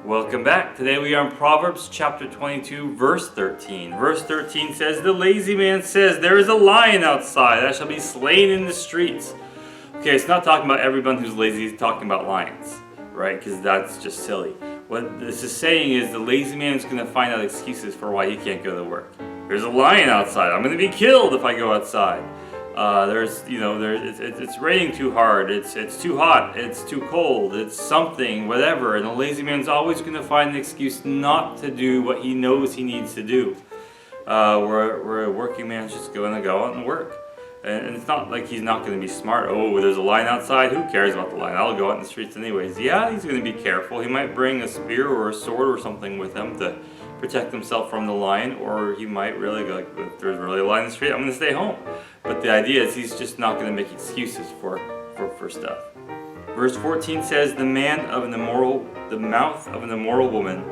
Welcome back. Today we are in Proverbs chapter 22, verse 13. Verse 13 says, "The lazy man says, 'There is a lion outside, I shall be slain in the streets.'" Okay, it's not talking about everyone who's lazy, it's talking about lions, right? Because that's just silly. What this is saying is the lazy man is going to find out excuses for why he can't go to work. There's a lion outside, I'm going to be killed if I go outside. It's raining too hard, it's too hot, it's too cold, it's something, whatever, and the lazy man's always going to find an excuse not to do what he knows he needs to do. Where a working man's just going to go out and work. And it's not like he's not going to be smart. Oh, there's a lion outside, who cares about the lion? I'll go out in the streets anyways. Yeah, he's going to be careful. He might bring a spear or a sword or something with him to protect himself from the lion, or he might really go like, if there's really a lion in the street, I'm going to stay home. But the idea is he's just not going to make excuses for stuff. Verse 14 says, the mouth of an immoral woman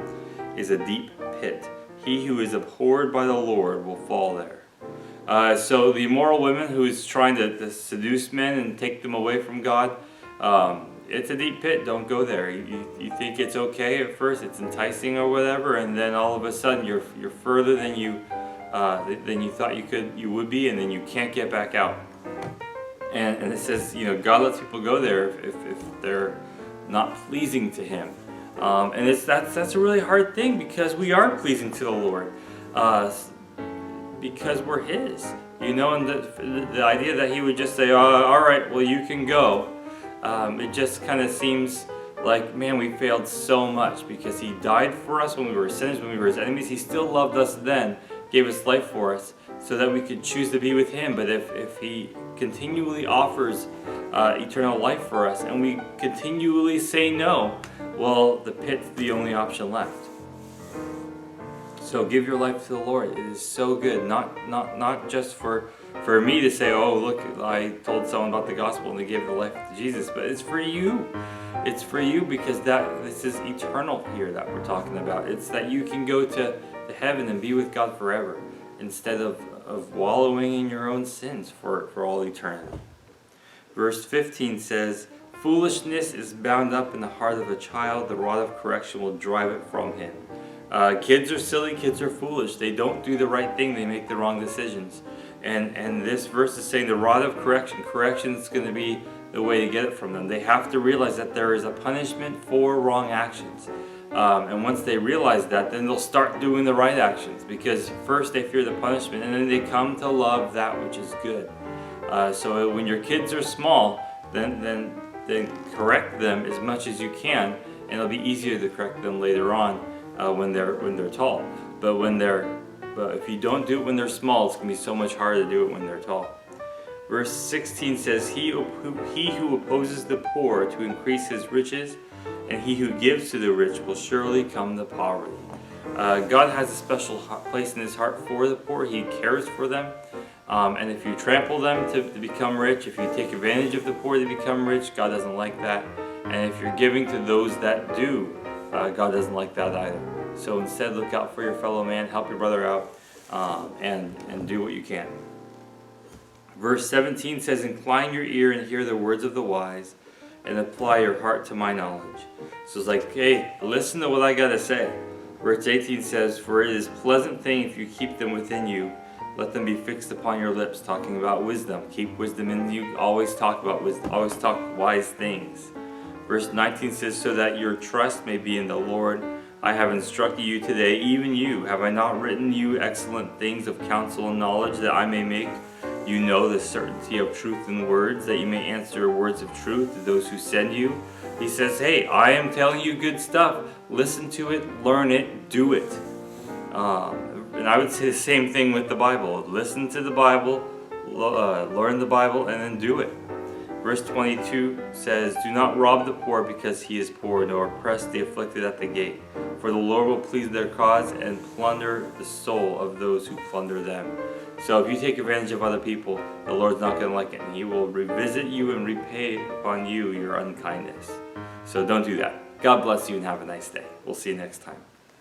is a deep pit. He who is abhorred by the Lord will fall there. So the immoral woman who is trying to seduce men and take them away from God, it's a deep pit. Don't go there. You think it's okay at first, it's enticing or whatever, and then all of a sudden you're further than you thought you would be, and then you can't get back out. And it says, God lets people go there if they're not pleasing to Him, and that's a really hard thing because we are pleasing to the Lord. Because we're His, and the idea that He would just say, all right, well, you can go, it just kind of seems like, man, we failed so much because He died for us when we were sinners, when we were His enemies. He still loved us then, gave His life for us so that we could choose to be with Him. But if He continually offers eternal life for us and we continually say no, well, the pit's the only option left. So give your life to the Lord. It is so good. Not just for me to say, oh, look, I told someone about the gospel and they gave their life to Jesus, but it's for you. It's for you because this is eternal here that we're talking about. It's that you can go to heaven and be with God forever instead of wallowing in your own sins for all eternity. Verse 15 says, foolishness is bound up in the heart of a child. The rod of correction will drive it from him. Kids are silly, kids are foolish. They don't do the right thing, they make the wrong decisions. And this verse is saying the rod of correction is going to be the way to get it from them. They have to realize that there is a punishment for wrong actions. And once they realize that, then they'll start doing the right actions, because first they fear the punishment and then they come to love that which is good. So when your kids are small, then correct them as much as you can, and it'll be easier to correct them later on. When they're tall, but if you don't do it when they're small, it's going to be so much harder to do it when they're tall. Verse 16 says, he who opposes the poor to increase his riches, and he who gives to the rich will surely come to poverty. God has a special place in His heart for the poor. He cares for them, and if you trample them to become rich, if you take advantage of the poor to become rich, God doesn't like that. And if you're giving to those that do, God doesn't like that either. So instead, look out for your fellow man, help your brother out, and do what you can. Verse 17 says, incline your ear and hear the words of the wise, and apply your heart to my knowledge. So it's like, hey, listen to what I got to say. Verse 18 says, for it is a pleasant thing if you keep them within you. Let them be fixed upon your lips, talking about wisdom. Keep wisdom in you. Always talk about wisdom. Always talk wise things. Verse 19 says, so that your trust may be in the Lord. I have instructed you today, even you. Have I not written you excellent things of counsel and knowledge, that I may make you know the certainty of truth in words, that you may answer words of truth to those who send you? He says, hey, I am telling you good stuff. Listen to it, learn it, do it. And I would say the same thing with the Bible. Listen to the Bible, learn the Bible, and then do it. Verse 22 says, do not rob the poor because he is poor, nor oppress the afflicted at the gate. For the Lord will please their cause and plunder the soul of those who plunder them. So if you take advantage of other people, the Lord's not going to like it, and He will revisit you and repay upon you your unkindness. So don't do that. God bless you and have a nice day. We'll see you next time.